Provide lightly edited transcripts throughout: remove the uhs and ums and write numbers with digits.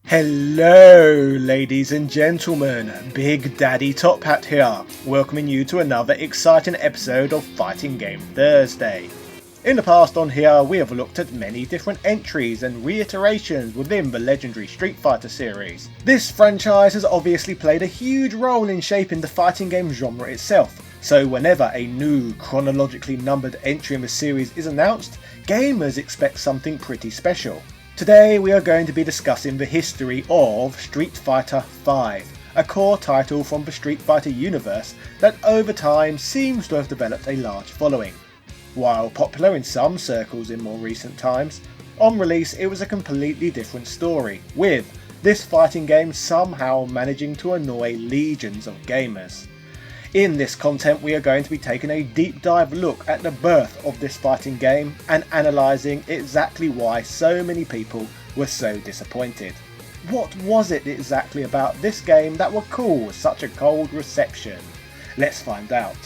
Hello ladies and gentlemen, Big Daddy Top Hat here, welcoming you to another exciting episode of Fighting Game Thursday. In the past on here we have looked at many different entries and reiterations within the legendary Street Fighter series. This franchise has obviously played a huge role in shaping the fighting game genre itself, so whenever a new chronologically numbered entry in the series is announced, gamers expect something pretty special. Today we are going to be discussing the history of Street Fighter V, a core title from the Street Fighter universe that over time seems to have developed a large following. While popular in some circles in more recent times, on release it was a completely different story, with this fighting game somehow managing to annoy legions of gamers. In this content we are going to be taking a deep dive look at the birth of this fighting game and analysing exactly why so many people were so disappointed. What was it exactly about this game that would cause such a cold reception? Let's find out.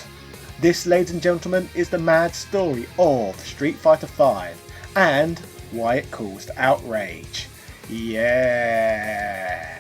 This, ladies and gentlemen, is the mad story of Street Fighter V and why it caused outrage. Yeah!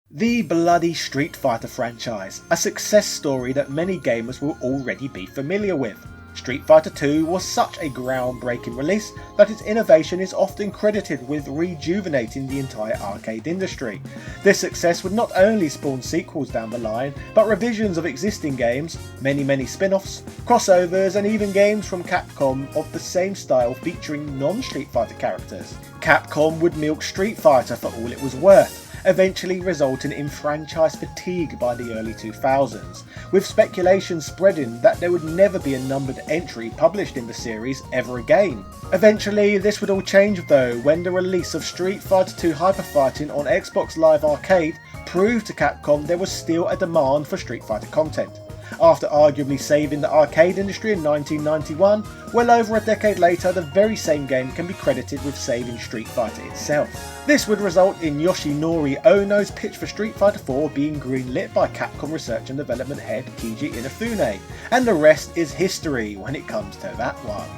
The bloody Street Fighter franchise, a success story that many gamers will already be familiar with. Street Fighter II was such a groundbreaking release that its innovation is often credited with rejuvenating the entire arcade industry. This success would not only spawn sequels down the line, but revisions of existing games, many spin-offs, crossovers and even games from Capcom of the same style featuring non-Street Fighter characters. Capcom would milk Street Fighter for all it was worth, eventually resulting in franchise fatigue by the early 2000s, with speculation spreading that there would never be a numbered entry published in the series ever again. Eventually this would all change though when the release of Street Fighter II Hyper Fighting on Xbox Live Arcade proved to Capcom there was still a demand for Street Fighter content. After arguably saving the arcade industry in 1991, well over a decade later the very same game can be credited with saving Street Fighter itself. This would result in Yoshinori Ono's pitch for Street Fighter IV being greenlit by Capcom research and development head Keiji Inafune, and the rest is history when it comes to that one.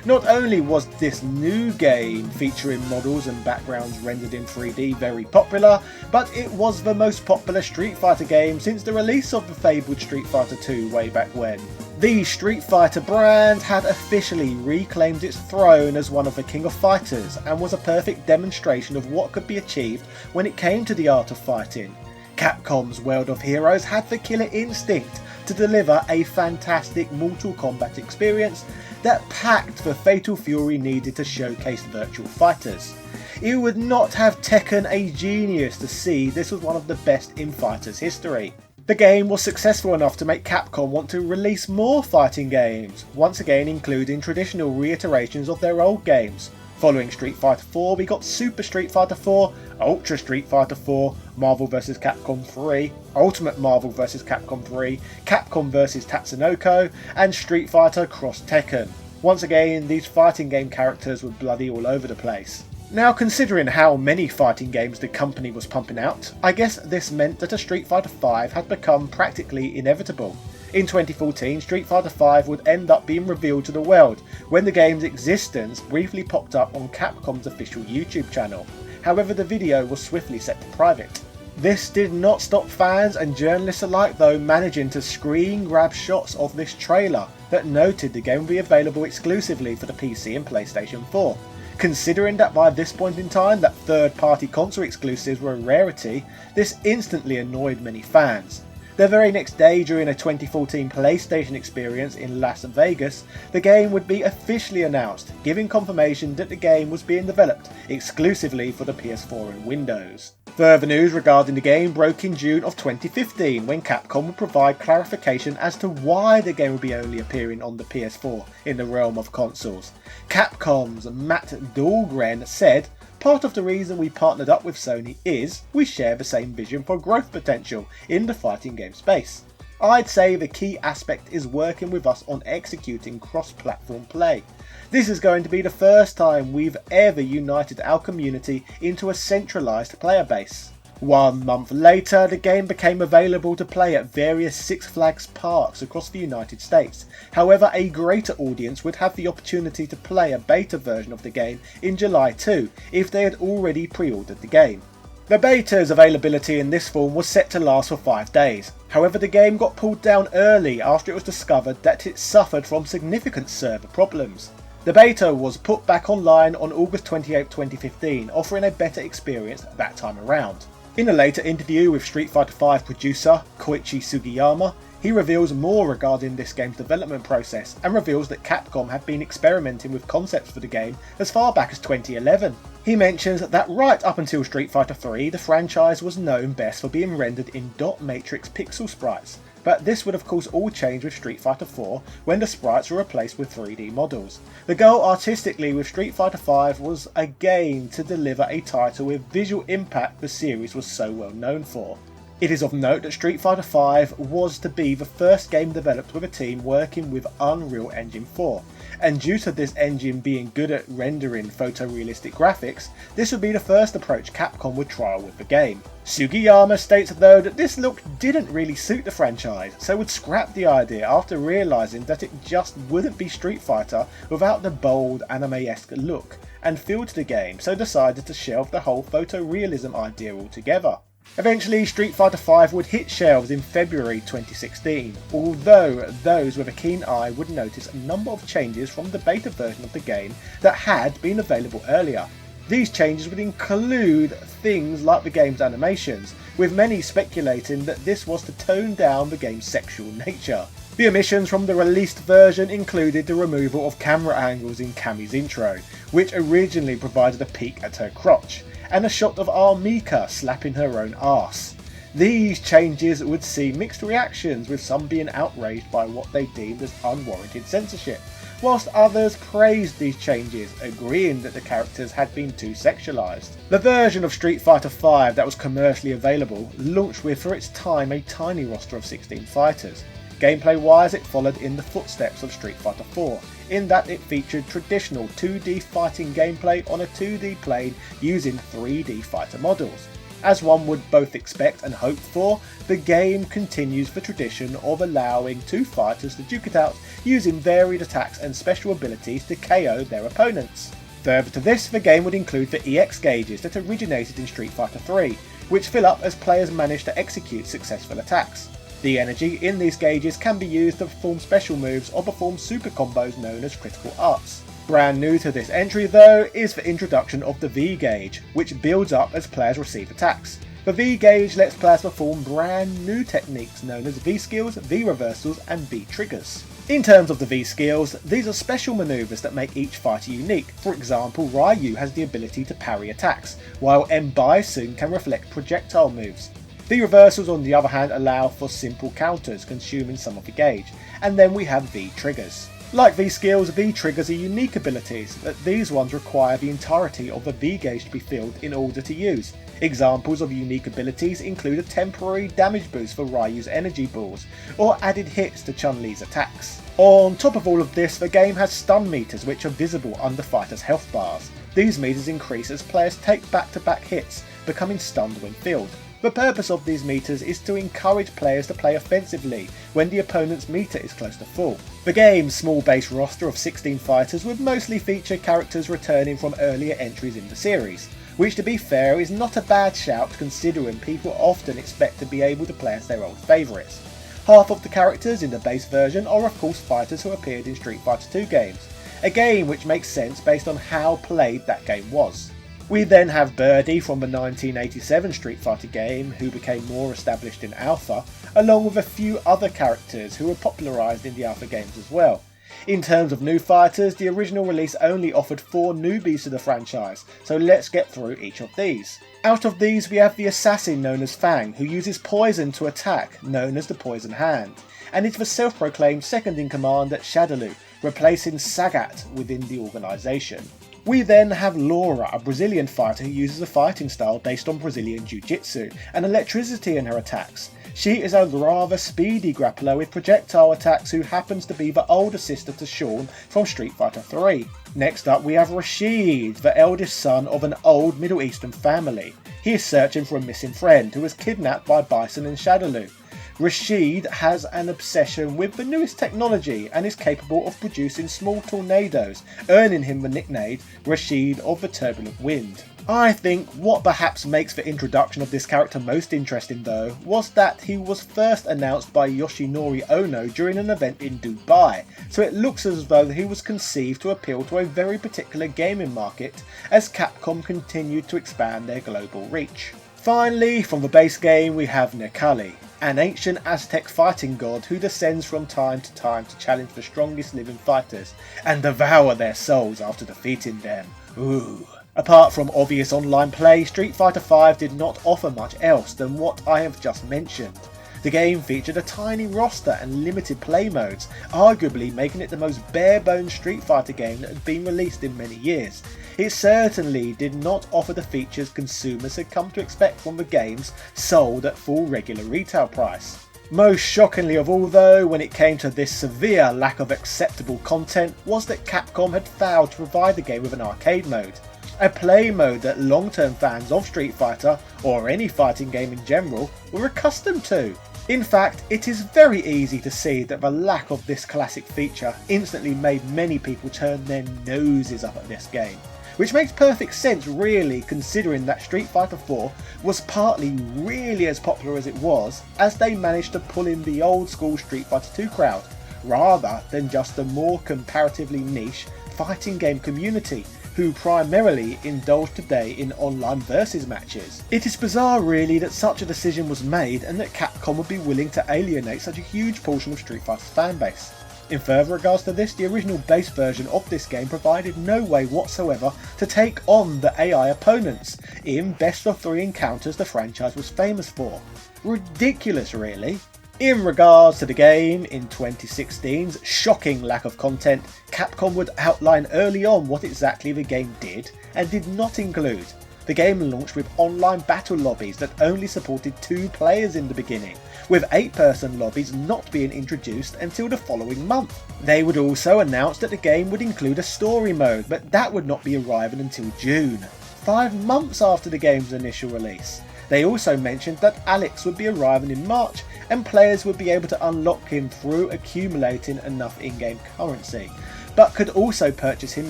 Not only was this new game featuring models and backgrounds rendered in 3D very popular, but it was the most popular Street Fighter game since the release of the fabled Street Fighter II way back when. The Street Fighter brand had officially reclaimed its throne as one of the King of Fighters and was a perfect demonstration of what could be achieved when it came to the art of fighting. Capcom's World of Heroes had the killer instinct to deliver a fantastic Mortal Kombat experience that packed the fatal fury needed to showcase virtual fighters. It would not have taken a genius to see this was one of the best in fighters history. The game was successful enough to make Capcom want to release more fighting games, once again including traditional reiterations of their old games. Following Street Fighter IV we got Super Street Fighter IV, Ultra Street Fighter IV, Marvel vs Capcom 3, Ultimate Marvel vs Capcom 3, Capcom vs Tatsunoko, and Street Fighter Cross Tekken. Once again these fighting game characters were bloody all over the place. Now considering how many fighting games the company was pumping out, I guess this meant that a Street Fighter V had become practically inevitable. In 2014, Street Fighter V would end up being revealed to the world when the game's existence briefly popped up on Capcom's official YouTube channel. However, the video was swiftly set to private. This did not stop fans and journalists alike though managing to screen grab shots of this trailer that noted the game would be available exclusively for the PC and PlayStation 4. Considering that by this point in time that third-party console exclusives were a rarity, this instantly annoyed many fans. The very next day, during a 2014 PlayStation experience in Las Vegas, the game would be officially announced, giving confirmation that the game was being developed exclusively for the PS4 and Windows. Further news regarding the game broke in June of 2015 when Capcom would provide clarification as to why the game would be only appearing on the PS4 in the realm of consoles. Capcom's Matt Dahlgren said, "Part of the reason we partnered up with Sony is we share the same vision for growth potential in the fighting game space. I'd say the key aspect is working with us on executing cross-platform play. This is going to be the first time we've ever united our community into a centralised player base." 1 month later, the game became available to play at various Six Flags parks across the United States. However, a greater audience would have the opportunity to play a beta version of the game in July 2 if they had already pre-ordered the game. The beta's availability in this form was set to last for 5 days, however the game got pulled down early after it was discovered that it suffered from significant server problems. The beta was put back online on August 28, 2015, offering a better experience that time around. In a later interview with Street Fighter V producer Koichi Sugiyama, he reveals more regarding this game's development process and reveals that Capcom had been experimenting with concepts for the game as far back as 2011. He mentions that right up until Street Fighter III, the franchise was known best for being rendered in dot matrix pixel sprites, but this would of course all change with Street Fighter IV when the sprites were replaced with 3D models. The goal artistically with Street Fighter V was again to deliver a title with visual impact the series was so well known for. It is of note that Street Fighter V was to be the first game developed with a team working with Unreal Engine 4, and due to this engine being good at rendering photorealistic graphics, this would be the first approach Capcom would trial with the game. Sugiyama states though that this look didn't really suit the franchise, so would scrap the idea after realising that it just wouldn't be Street Fighter without the bold anime-esque look and feel to the game, so decided to shelve the whole photorealism idea altogether. Eventually, Street Fighter V would hit shelves in February 2016, although those with a keen eye would notice a number of changes from the beta version of the game that had been available earlier. These changes would include things like the game's animations, with many speculating that this was to tone down the game's sexual nature. The omissions from the released version included the removal of camera angles in Cammi's intro, which originally provided a peek at her crotch, and a shot of Armika slapping her own arse. These changes would see mixed reactions, with some being outraged by what they deemed as unwarranted censorship, whilst others praised these changes, agreeing that the characters had been too sexualised. The version of Street Fighter V that was commercially available launched with, for its time, a tiny roster of 16 fighters. Gameplay wise, it followed in the footsteps of Street Fighter IV, in that it featured traditional 2D fighting gameplay on a 2D plane using 3D fighter models. As one would both expect and hope for, the game continues the tradition of allowing two fighters to duke it out using varied attacks and special abilities to KO their opponents. Further to this, the game would include the EX gauges that originated in Street Fighter III, which fill up as players manage to execute successful attacks. The energy in these gauges can be used to perform special moves or perform super combos known as critical arts. Brand new to this entry though is the introduction of the V gauge, which builds up as players receive attacks. The V gauge lets players perform brand new techniques known as V skills, V reversals and V triggers. In terms of the V skills, these are special maneuvers that make each fighter unique. For example, Ryu has the ability to parry attacks, while M. Bison can reflect projectile moves. V reversals on the other hand allow for simple counters, consuming some of the gauge, and then we have V triggers. Like V skills, V triggers are unique abilities, but these ones require the entirety of the V gauge to be filled in order to use. Examples of unique abilities include a temporary damage boost for Ryu's energy balls, or added hits to Chun-Li's attacks. On top of all of this, the game has stun meters which are visible under fighters' health bars. These meters increase as players take back-to-back hits, becoming stunned when filled. The purpose of these meters is to encourage players to play offensively when the opponent's meter is close to full. The game's small base roster of 16 fighters would mostly feature characters returning from earlier entries in the series, which to be fair is not a bad shout considering people often expect to be able to play as their old favourites. Half of the characters in the base version are of course fighters who appeared in Street Fighter II games, a game which makes sense based on how played that game was. We then have Birdie from the 1987 Street Fighter game, who became more established in Alpha, along with a few other characters who were popularised in the Alpha games as well. In terms of new fighters, the original release only offered 4 newbies to the franchise, so let's get through each of these. Out of these we have the assassin known as Fang, who uses poison to attack, known as the Poison Hand, and is the self-proclaimed second in command at Shadaloo, replacing Sagat within the organisation. We then have Laura, a Brazilian fighter who uses a fighting style based on Brazilian Jiu-Jitsu and electricity in her attacks. She is a rather speedy grappler with projectile attacks who happens to be the older sister to Shawn from Street Fighter III. Next up we have Rashid, the eldest son of an old Middle Eastern family. He is searching for a missing friend who was kidnapped by Bison and Shadaloo. Rashid has an obsession with the newest technology and is capable of producing small tornadoes, earning him the nickname Rashid of the Turbulent Wind. I think what perhaps makes the introduction of this character most interesting though was that he was first announced by Yoshinori Ono during an event in Dubai, so it looks as though he was conceived to appeal to a very particular gaming market as Capcom continued to expand their global reach. Finally, from the base game we have Necalli, an ancient Aztec fighting god who descends from time to time to challenge the strongest living fighters and devour their souls after defeating them. Ooh. Apart from obvious online play, Street Fighter V did not offer much else than what I have just mentioned. The game featured a tiny roster and limited play modes, arguably making it the most bare-bones Street Fighter game that had been released in many years. It certainly did not offer the features consumers had come to expect from the games sold at full regular retail price. Most shockingly of all though, when it came to this severe lack of acceptable content, was that Capcom had failed to provide the game with an arcade mode. A play mode that long-term fans of Street Fighter, or any fighting game in general, were accustomed to. In fact, it is very easy to see that the lack of this classic feature instantly made many people turn their noses up at this game. Which makes perfect sense really, considering that Street Fighter IV was partly really as popular as it was, as they managed to pull in the old school Street Fighter II crowd, rather than just the more comparatively niche fighting game community, who primarily indulge today in online versus matches. It is bizarre really that such a decision was made and that Capcom would be willing to alienate such a huge portion of Street Fighter's fanbase. In further regards to this, the original base version of this game provided no way whatsoever to take on the AI opponents in best of 3 encounters the franchise was famous for. Ridiculous really. In regards to the game, in 2016's shocking lack of content, Capcom would outline early on what exactly the game did and did not include. The game launched with online battle lobbies that only supported 2 players in the beginning, with 8-person lobbies not being introduced until the following month. They would also announce that the game would include a story mode, but that would not be arriving until June, 5 months after the game's initial release. They also mentioned that Alex would be arriving in March and players would be able to unlock him through accumulating enough in-game currency, but could also purchase him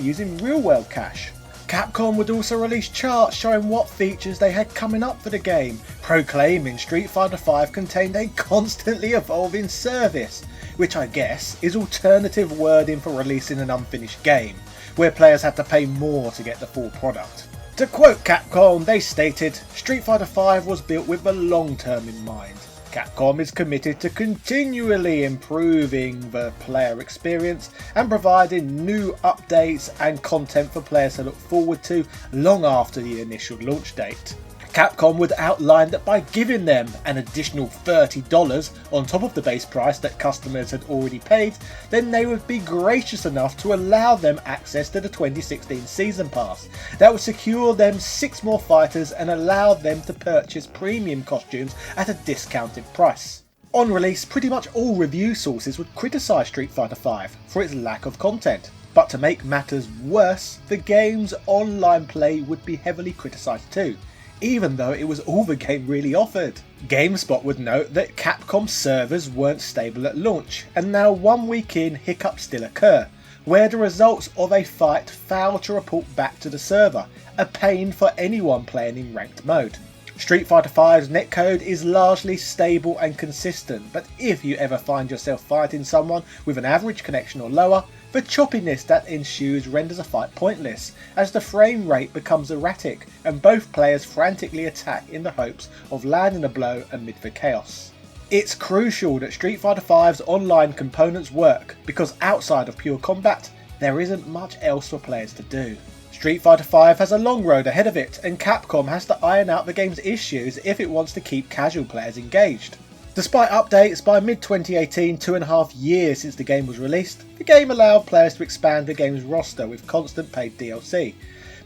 using real-world cash. Capcom would also release charts showing what features they had coming up for the game, proclaiming Street Fighter V contained a constantly evolving service, which I guess is alternative wording for releasing an unfinished game, where players had to pay more to get the full product. To quote Capcom, they stated, Street Fighter V was built with the long term in mind. Capcom is committed to continually improving the player experience and providing new updates and content for players to look forward to long after the initial launch date. Capcom would outline that by giving them an additional $30 on top of the base price that customers had already paid, then they would be gracious enough to allow them access to the 2016 Season Pass that would secure them 6 more fighters and allow them to purchase premium costumes at a discounted price. On release, pretty much all review sources would criticise Street Fighter V for its lack of content. But to make matters worse, the game's online play would be heavily criticised too, even though it was all the game really offered. GameSpot would note that Capcom servers weren't stable at launch, and now 1 week in, hiccups still occur, where the results of a fight fail to report back to the server, a pain for anyone playing in ranked mode. Street Fighter V's netcode is largely stable and consistent, but if you ever find yourself fighting someone with an average connection or lower, the choppiness that ensues renders a fight pointless, as the frame rate becomes erratic and both players frantically attack in the hopes of landing a blow amid the chaos. It's crucial that Street Fighter V's online components work, because outside of pure combat, there isn't much else for players to do. Street Fighter V has a long road ahead of it, and Capcom has to iron out the game's issues if it wants to keep casual players engaged. Despite updates, by mid-2018, 2.5 years since the game was released, the game allowed players to expand the game's roster with constant paid DLC.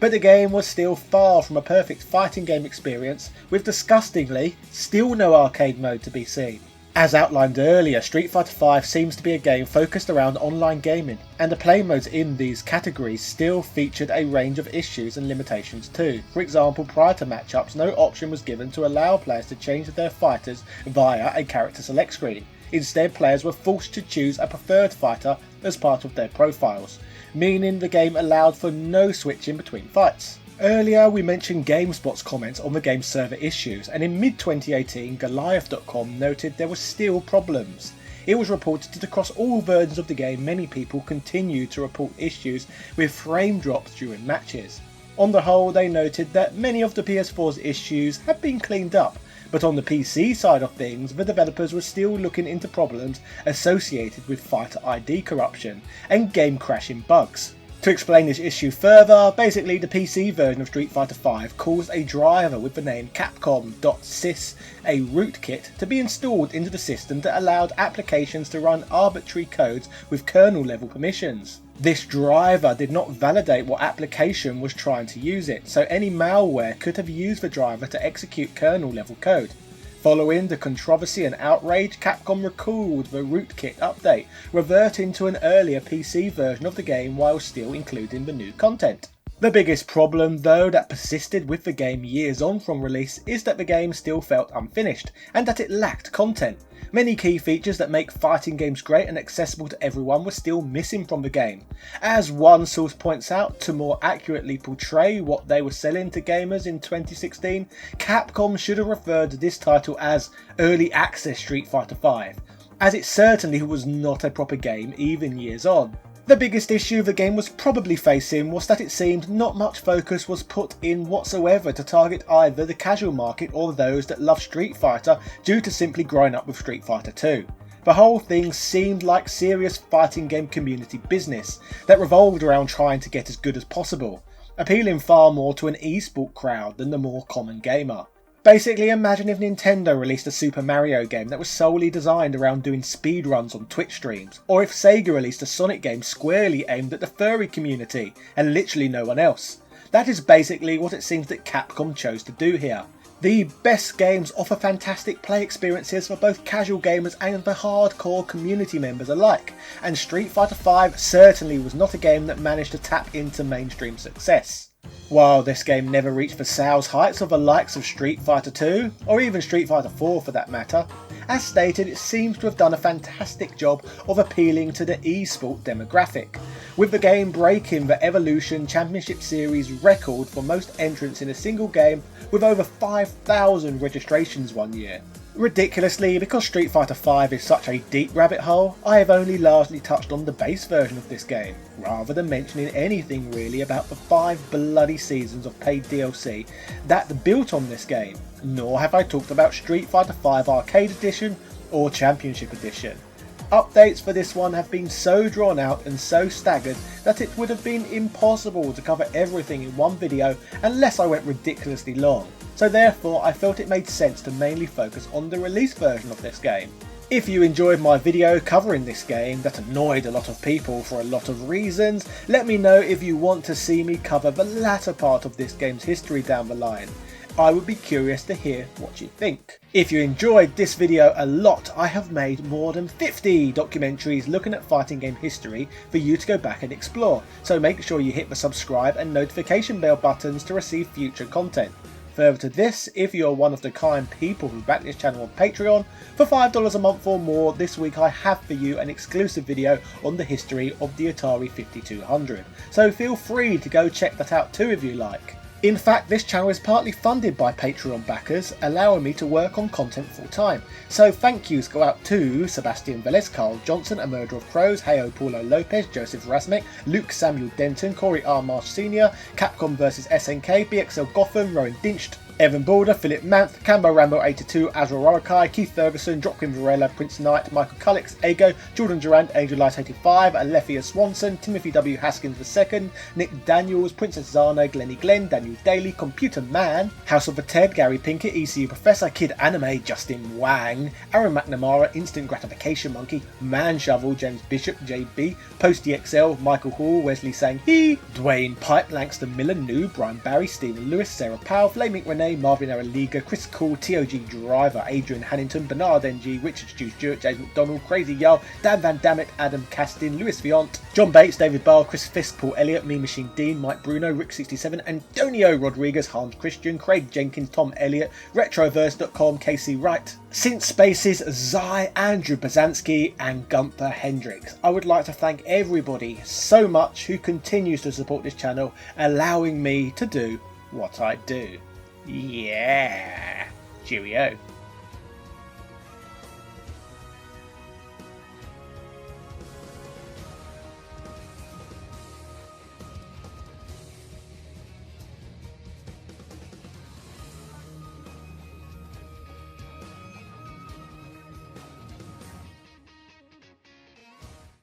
But the game was still far from a perfect fighting game experience, with disgustingly, still no arcade mode to be seen. As outlined earlier, Street Fighter V seems to be a game focused around online gaming, and the play modes in these categories still featured a range of issues and limitations too. For example, prior to matchups, no option was given to allow players to change their fighters via a character select screen. Instead, players were forced to choose a preferred fighter as part of their profiles, meaning the game allowed for no switching between fights. Earlier we mentioned GameSpot's comments on the game's server issues, and in mid-2018 Goliath.com noted there were still problems. It was reported that across all versions of the game many people continued to report issues with frame drops during matches. On the whole, they noted that many of the PS4's issues had been cleaned up, but on the PC side of things, the developers were still looking into problems associated with Fighter ID corruption and game crashing bugs. To explain this issue further, basically the PC version of Street Fighter V caused a driver with the name Capcom.sys, a rootkit, to be installed into the system that allowed applications to run arbitrary codes with kernel level permissions. This driver did not validate what application was trying to use it, so any malware could have used the driver to execute kernel level code. Following the controversy and outrage, Capcom recalled the rootkit update, reverting to an earlier PC version of the game while still including the new content. The biggest problem though that persisted with the game years on from release is that the game still felt unfinished, and that it lacked content. Many key features that make fighting games great and accessible to everyone were still missing from the game. As one source points out, to more accurately portray what they were selling to gamers in 2016, Capcom should have referred to this title as Early Access Street Fighter V, as it certainly was not a proper game even years on. The biggest issue the game was probably facing was that it seemed not much focus was put in whatsoever to target either the casual market or those that love Street Fighter due to simply growing up with Street Fighter 2. The whole thing seemed like serious fighting game community business that revolved around trying to get as good as possible, appealing far more to an esport crowd than the more common gamer. Basically, imagine if Nintendo released a Super Mario game that was solely designed around doing speedruns on Twitch streams, or if Sega released a Sonic game squarely aimed at the furry community and literally no one else. That is basically what it seems that Capcom chose to do here. The best games offer fantastic play experiences for both casual gamers and the hardcore community members alike, and Street Fighter V certainly was not a game that managed to tap into mainstream success. While this game never reached the sales heights of the likes of Street Fighter 2, or even Street Fighter 4 for that matter, as stated, it seems to have done a fantastic job of appealing to the esport demographic, with the game breaking the Evolution Championship Series record for most entrants in a single game with over 5,000 registrations one year. Ridiculously, because Street Fighter V is such a deep rabbit hole, I have only largely touched on the base version of this game, rather than mentioning anything really about the 5 bloody seasons of paid DLC that built on this game, nor have I talked about Street Fighter V Arcade Edition or Championship Edition. Updates for this one have been so drawn out and so staggered that it would have been impossible to cover everything in one video unless I went ridiculously long, so therefore I felt it made sense to mainly focus on the release version of this game. If you enjoyed my video covering this game that annoyed a lot of people for a lot of reasons, let me know if you want to see me cover the latter part of this game's history down the line. I would be curious to hear what you think. If you enjoyed this video a lot, I have made more than 50 documentaries looking at fighting game history for you to go back and explore, so make sure you hit the subscribe and notification bell buttons to receive future content. Further to this, if you are one of the kind people who back this channel on Patreon, for $5 a month or more, this week I have for you an exclusive video on the history of the Atari 5200, so feel free to go check that out too if you like. In fact, this channel is partly funded by Patreon backers, allowing me to work on content full time. So thank yous go out to Sebastian Velez, Carl Johnson, A Murder of Crows, Heyo Paulo Lopez, Joseph Rasmek, Luke Samuel Denton, Corey R. Marsh Sr., Capcom vs SNK, BXL Gotham, Rowan Dinched, Evan Balder, Philip Manth, Cambo Rambo 82, Azra Rarakai, Keith Ferguson, Dropkin Varela, Prince Knight, Michael Cullix, Ego, Jordan Durant, Angel Light 85, Alethea Swanson, Timothy W. Haskins II, Nick Daniels, Princess Zana, Glennie Glenn, Daniel Daly, Computer Man, House of the Ted, Gary Pinkett, ECU Professor, Kid Anime, Justin Wang, Aaron McNamara, Instant Gratification Monkey, Man Shovel, James Bishop, JB, Post DXL, Michael Hall, Wesley Sang He, Dwayne Pipe, Langston Miller, Noob, Brian Barry, Stephen Lewis, Sarah Powell, Flaming Renee, Marvin Araliga, Chris Cool, TOG Driver, Adrian Hannington, Bernard NG, Richard Stu Stewart, James McDonald, Crazy Yarl, Dan Van Dammit, Adam Castin, Lewis Viant, John Bates, David Bale, Chris Fisk, Paul Elliott, Me Machine Dean, Mike Bruno, Rick67, Antonio Rodriguez, Hans Christian, Craig Jenkins, Tom Elliott, Retroverse.com, Casey Wright, Since Spaces, Zai, Andrew Bazansky, and Gunther Hendricks. I would like to thank everybody so much who continues to support this channel, allowing me to do what I'd do. Yeah. Cheerio.